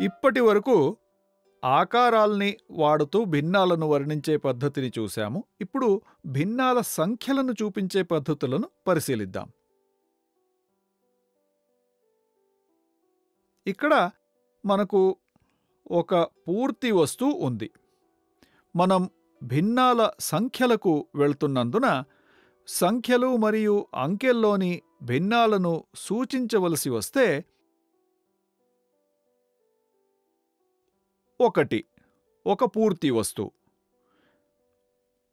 ఇప్పటి వరకు ఆకారాల్ని వాడుతూ భిన్నాలను వర్ణించే పద్ధతిని చూశాము. ఇప్పుడు భిన్నాల సంఖ్యలను చూపించే పద్ధతులను పరిశీలిద్దాం. ఇక్కడ మనకు ఒక పూర్తి వస్తువు ఉంది. మనం భిన్నాల సంఖ్యలకు వెళ్తున్నందున సంఖ్యలు మరియు అంకెల్లోని భిన్నాలను సూచించవలసి వస్తే 1 ఒక పూర్తి వస్తువు.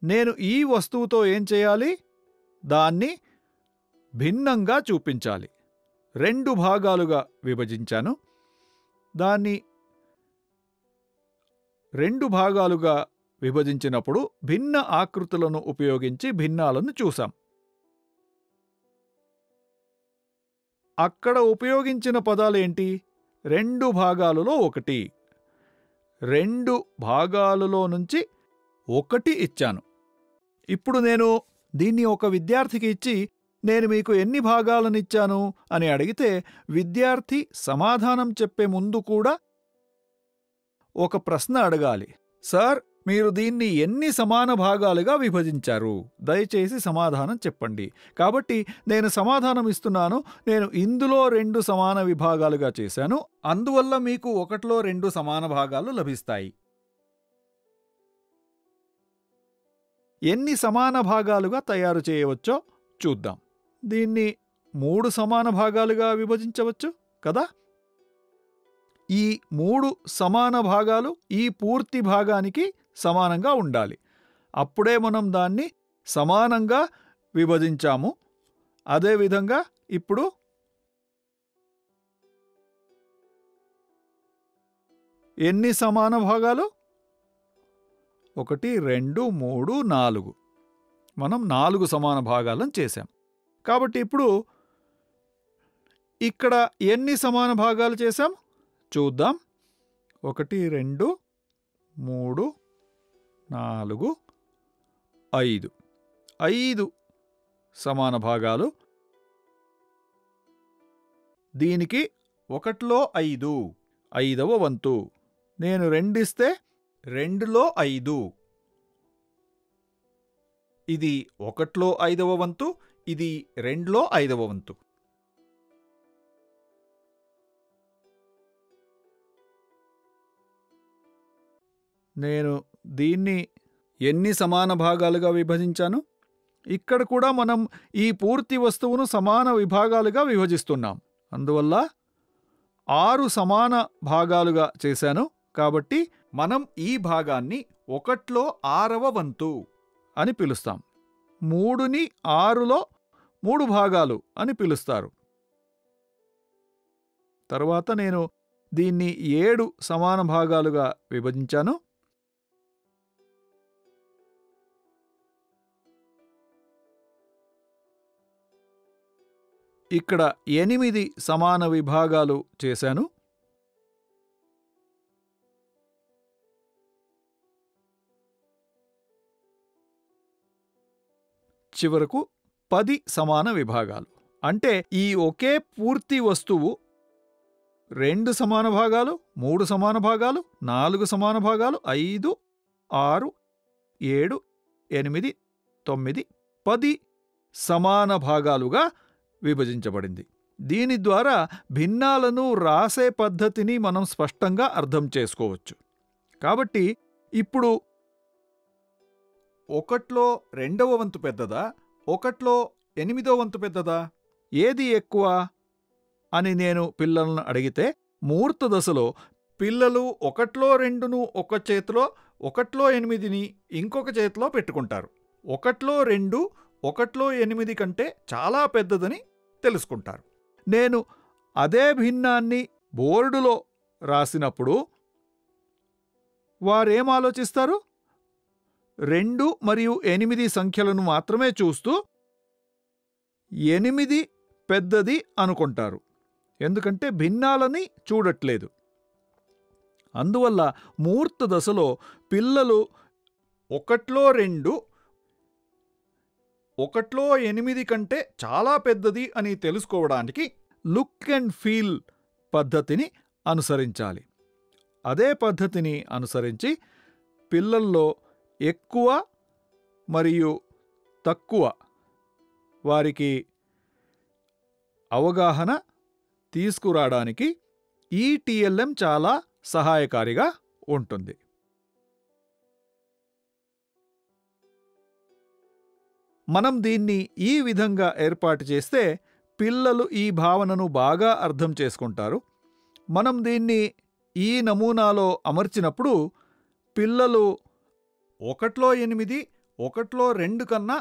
నేను ఈ వస్తువుతో ఏం చేయాలి? దాన్ని భిన్నంగా చూపించాలి. 2 భాగాలుగా విభజించాను. దాన్ని 2 భాగాలుగా విభజించినప్పుడు భిన్న ఆకృతులను ఉపయోగించి భిన్నాలను చూసాం. అక్కడ ఉపయోగించిన పదాలేంటి? 2 భాగాలలో 1. 2 భాగాలలో నుంచి 1 ఇచ్చాను. ఇప్పుడు నేను దీన్ని ఒక విద్యార్థికి ఇచ్చి నేను మీకు ఎన్ని భాగాలనిచ్చాను అని అడిగితే విద్యార్థి సమాధానం చెప్పే ముందు కూడా ఒక ప్రశ్న అడగాలి. సార్, మీరు దీన్ని ఎన్ని సమాన భాగాలుగా విభజించారు? దయచేసి సమాధానం చెప్పండి. కాబట్టి నేను సమాధానం ఇస్తున్నాను. నేను ఇందులో 2 సమాన విభాగాలుగా చేశాను. అందువల్ల మీకు 1లో 2 సమాన భాగాలు లభిస్తాయి. ఎన్ని సమాన భాగాలుగా తయారు చేయవచ్చో చూద్దాం. దీన్ని 3 సమాన భాగాలుగా విభజించవచ్చు కదా? ఈ 3 సమాన భాగాలు ఈ పూర్తి భాగానికి సమానంగా ఉండాలి. అప్పుడే మనం దాన్ని సమానంగా విభజించాము. అదేవిధంగా ఇప్పుడు ఎన్ని సమాన భాగాలు? 1, 2, 3, 4. మనం 4 సమాన భాగాలను చేశాం. కాబట్టి ఇప్పుడు ఇక్కడ ఎన్ని సమాన భాగాలు చేశాం చూద్దాం. 1, 2, 3, 4, 5. 5 సమాన భాగాలు. దీనికి 1లో 5, 5వ వంతు. నేను 2 ఇస్తే 2లో 5. ఇది 1లో 5వ వంతు, ఇది 2లో 5వ వంతు. నేను దీన్ని ఎన్ని సమాన భాగాలుగా విభజించాను? ఇక్కడ కూడా మనం ఈ పూర్తి వస్తువును సమాన విభాగాలుగా విభజిస్తున్నాం. అందువల్ల 6 సమాన భాగాలుగా చేశాను. కాబట్టి మనం ఈ భాగాన్ని 1లో 6వ వంతు అని పిలుస్తాం. 3ని 6లో 3 భాగాలు అని పిలుస్తారు. తర్వాత నేను దీన్ని 7 సమాన భాగాలుగా విభజించాను. ఇక్కడ 8 సమాన విభాగాలు చేశాను. చివరకు 10 సమాన విభాగాలు. అంటే ఈ ఒకే పూర్తి వస్తువు 2 సమాన భాగాలు, 3 సమాన భాగాలు, 4 సమాన భాగాలు, 5, 6, 7, 8, 9, 10 సమాన భాగాలుగా విభజించబడింది. దీని ద్వారా భిన్నాలను రాసే పద్ధతిని మనం స్పష్టంగా అర్థం చేసుకోవచ్చు. కాబట్టి ఇప్పుడు 1లో 2వ వంతు పెద్దదా, 1లో 8వ వంతు పెద్దదా? ఏది ఎక్కువ అని నేను పిల్లలను అడిగితే మూర్త దశలో పిల్లలు 1లో 2ను ఒక చేతిలో, 1లో 8ని ఇంకొక చేతిలో పెట్టుకుంటారు. 1లో 2 1లో 8 కంటే చాలా పెద్దదని తెలుసుకుంటారు. నేను అదే భిన్నాన్ని బోర్డులో రాసినప్పుడు వారేం ఆలోచిస్తారు? 2 మరియు 8 సంఖ్యలను మాత్రమే చూస్తూ 8 పెద్దది అనుకుంటారు. ఎందుకంటే భిన్నాలని చూడట్లేదు. అందువల్ల మూర్త దశలో పిల్లలు 1లో 2 1లో 8 కంటే చాలా పెద్దది అని తెలుసుకోవడానికి లుక్ అండ్ ఫీల్ పద్ధతిని అనుసరించాలి. అదే పద్ధతిని అనుసరించి పిల్లల్లో ఎక్కువ మరియు తక్కువ వారికి అవగాహన తీసుకురావడానికి ఈ టిఎల్ఎం చాలా సహాయకారిగా ఉంటుంది. మనం దీన్ని ఈ విధంగా ఏర్పాటు చేస్తే పిల్లలు ఈ భావనను బాగా అర్థం చేసుకుంటారు. మనం దీన్ని ఈ నమూనాలో అమర్చినప్పుడు పిల్లలు 1లో 8, 1లో 2 కన్నా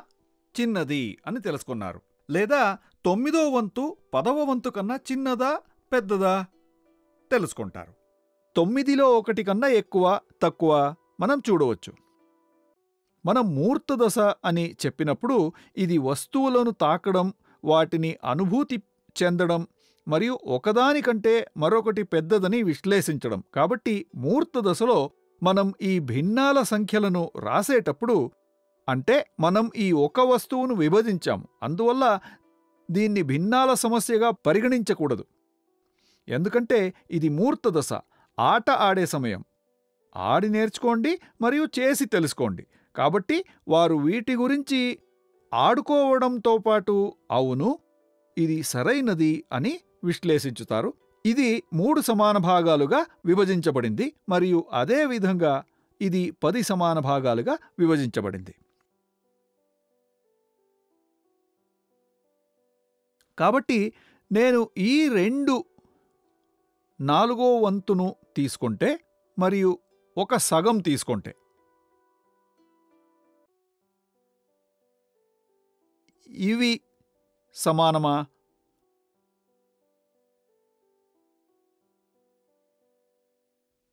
చిన్నది అని తెలుసుకున్నారు. లేదా 9వ వంతు 10వ వంతు కన్నా చిన్నదా పెద్దదా తెలుసుకుంటారు. 9లో 1 కన్నా ఎక్కువ తక్కువ మనం చూడవచ్చు. మనం మూర్త దశ అని చెప్పినప్పుడు ఇది వస్తువులను తాకడం, వాటిని అనుభూతి చెందడం మరియు ఒకదానికంటే మరొకటి పెద్దదని విశ్లేషించడం. కాబట్టి మూర్త దశలో మనం ఈ భిన్నాల సంఖ్యలను రాసేటప్పుడు అంటే మనం ఈ ఒక వస్తువును విభజించాము. అందువల్ల దీన్ని భిన్నాల సమస్యగా పరిగణించకూడదు. ఎందుకంటే ఇది మూర్త దశ, ఆట ఆడే సమయం. ఆడి నేర్చుకోండి మరియు చేసి తెలుసుకోండి. కాబట్టి వారు వీటి గురించి ఆడుకోవడంతో పాటు అవును ఇది సరైనది అని విశ్లేషించుతారు. ఇది 3 సమాన భాగాలుగా విభజించబడింది మరియు అదే విధంగా ఇది 10 సమాన భాగాలుగా విభజించబడింది. కాబట్టి నేను ఈ 4వ వంతును తీసుకుంటే మరియు ఒక సగం తీసుకుంటే ఇవి సమానమా?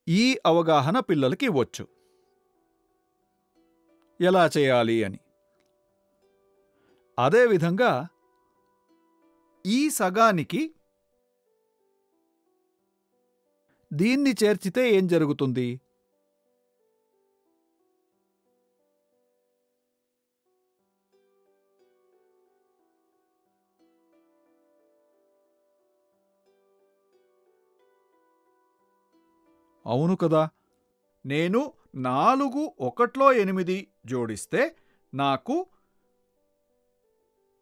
ఈ అవగాహన పిల్లలకి ఇవ్వచ్చు ఎలా చేయాలి అని. అదేవిధంగా ఈ సగానికి దీన్ని చేర్చితే ఏం జరుగుతుంది? అవును కదా. నేను 4 1లో 8 జోడిస్తే నాకు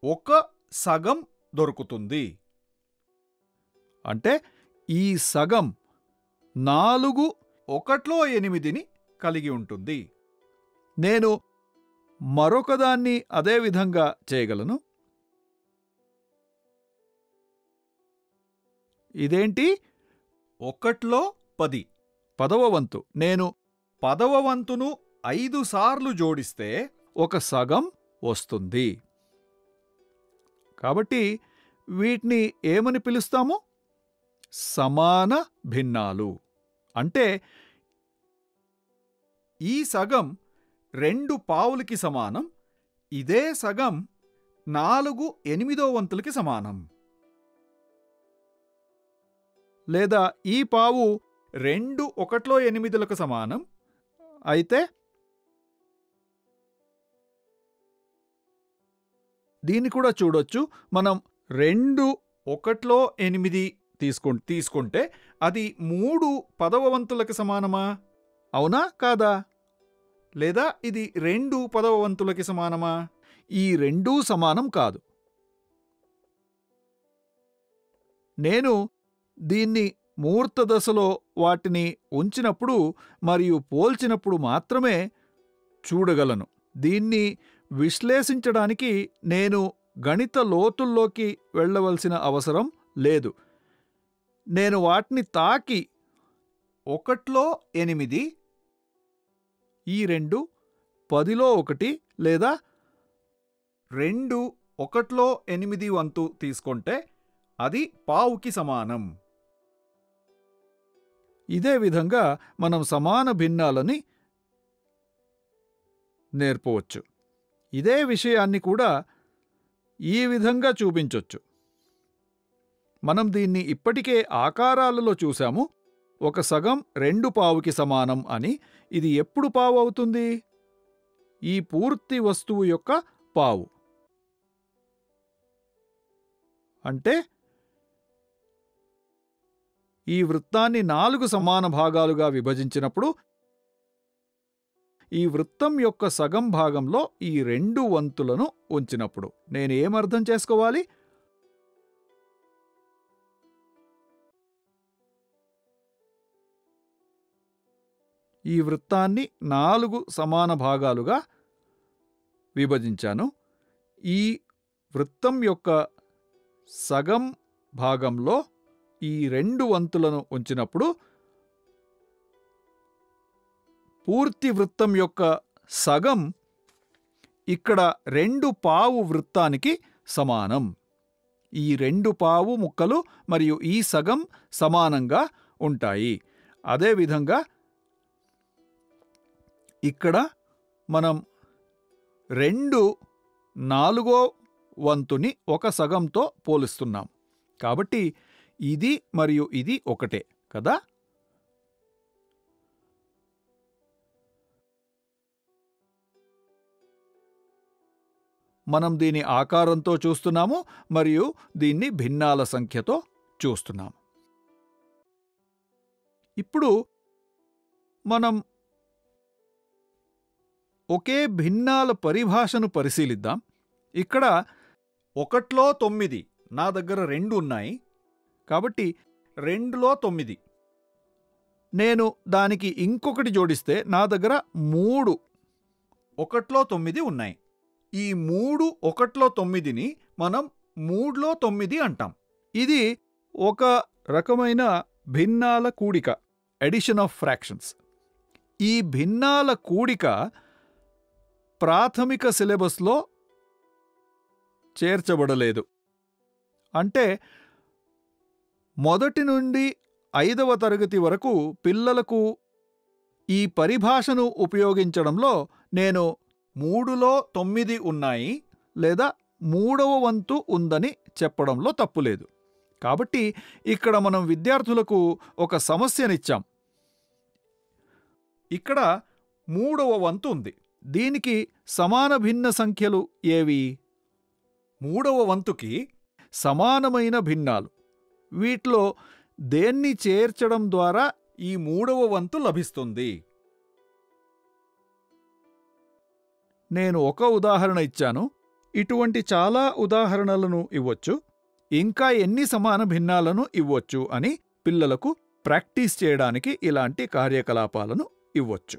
ఒక సగం దొరుకుతుంది. అంటే ఈ సగం 4 1లో 8ని కలిగి ఉంటుంది. నేను మరొకదాన్ని అదే విధంగా చేయగలను. ఇదేంటి? 1లో 10 10వ వంతు. నేను 10వ వంతును 5 సార్లు జోడిస్తే ఒక సగం వస్తుంది. కాబట్టి వీటిని ఏమని పిలుస్తాము? సమాన భిన్నాలు. అంటే ఈ సగం 2 పావులకి సమానం. ఇదే సగం 4 8వ వంతులకి సమానం. లేదా ఈ పావు 2 1లో 8లకు సమానం. అయితే దీన్ని కూడా చూడొచ్చు. మనం 2 1లో 8 తీసుకుంటే అది 3 10వ వంతులకు సమానమా? అవునా కాదా? లేదా ఇది 2 10వ వంతులకి సమానమా? ఈ రెండూ సమానం కాదు. నేను దీన్ని మూర్త దశలో వాటిని ఉంచినప్పుడు మరియు పోల్చినప్పుడు మాత్రమే చూడగలను. దీన్ని విశ్లేషించడానికి నేను గణిత లోతుల్లోకి వెళ్ళవలసిన అవసరం లేదు. నేను వాటిని తాకి 1లో 8, ఈ 2 10లో 1 లేదా 2 1లో 8 వంతు తీసుకుంటే అది పావుకి సమానం. ఇదే విధంగా మనం సమాన భిన్నాలని నేర్పవచ్చు. ఇదే విషయాన్ని కూడా ఈ విధంగా చూపించొచ్చు. మనం దీన్ని ఇప్పటికే ఆకారాలలో చూశాము. ఒక సగం 2 పావుకి సమానం అని. ఇది ఎప్పుడు పావు అవుతుంది? ఈ పూర్తి వస్తువు యొక్క పావు. అంటే ఈ వృత్తాన్ని 4 సమాన భాగాలుగా విభజించినప్పుడు ఈ వృత్తం యొక్క సగం భాగంలో ఈ 2 వంతులను ఉంచినప్పుడు నేను ఏమర్థం చేసుకోవాలి? ఈ వృత్తాన్ని 4 సమాన భాగాలుగా విభజించాను. ఈ వృత్తం యొక్క సగం భాగంలో ఈ 2 వంతులను ఉంచినప్పుడు పూర్తి వృత్తం యొక్క సగం ఇక్కడ 2 పావు వృత్తానికి సమానం. ఈ 2 పావు ముక్కలు మరియు ఈ సగం సమానంగా ఉంటాయి. అదేవిధంగా ఇక్కడ మనం 2/4 వంతుని ఒక సగంతో పోలుస్తున్నాం. కాబట్టి ఇది మరియు ఇది ఒకటే కదా. మనం దీని ఆకారంతో చూస్తున్నాము మరియు దీన్ని భిన్నాల సంఖ్యతో చూస్తున్నాము. ఇప్పుడు మనం ఒకే భిన్నాల పరిభాషను పరిశీలిద్దాం. ఇక్కడ 1లో 9, నా దగ్గర 2 ఉన్నాయి కాబట్టి 2లో 9. నేను దానికి ఇంకొకటి జోడిస్తే నా దగ్గర 3 1లో 9 ఉన్నాయి. ఈ 3 1లో 9ని మనం 3లో 9 అంటాం. ఇది ఒక రకమైన భిన్నాల కూడిక, అడిషన్ ఆఫ్ ఫ్రాక్షన్స్. ఈ భిన్నాల కూడిక ప్రాథమిక సిలబస్లో చేర్చబడలేదు. అంటే 1 నుండి 5వ తరగతి వరకు పిల్లలకు ఈ పరిభాషను ఉపయోగించడంలో నేను 3లో 9 ఉన్నాయి లేదా 3వ వంతు ఉందని చెప్పడంలో తప్పులేదు. కాబట్టి ఇక్కడ మనం విద్యార్థులకు ఒక సమస్యనిచ్చాం. ఇక్కడ 3వ వంతు ఉంది. దీనికి సమాన భిన్న సంఖ్యలు ఏవి? 3వ వంతుకి సమానమైన భిన్నాలు. వీటిలో దేన్ని చేర్చడం ద్వారా ఈ 3వ వంతు లభిస్తుంది? నేను ఒక ఉదాహరణ ఇచ్చాను. ఇటువంటి చాలా ఉదాహరణలను ఇవ్వచ్చు. ఇంకా ఎన్ని సమాన భిన్నాలను ఇవ్వచ్చు అని పిల్లలకు ప్రాక్టీస్ చేయడానికి ఇలాంటి కార్యకలాపాలను ఇవ్వచ్చు.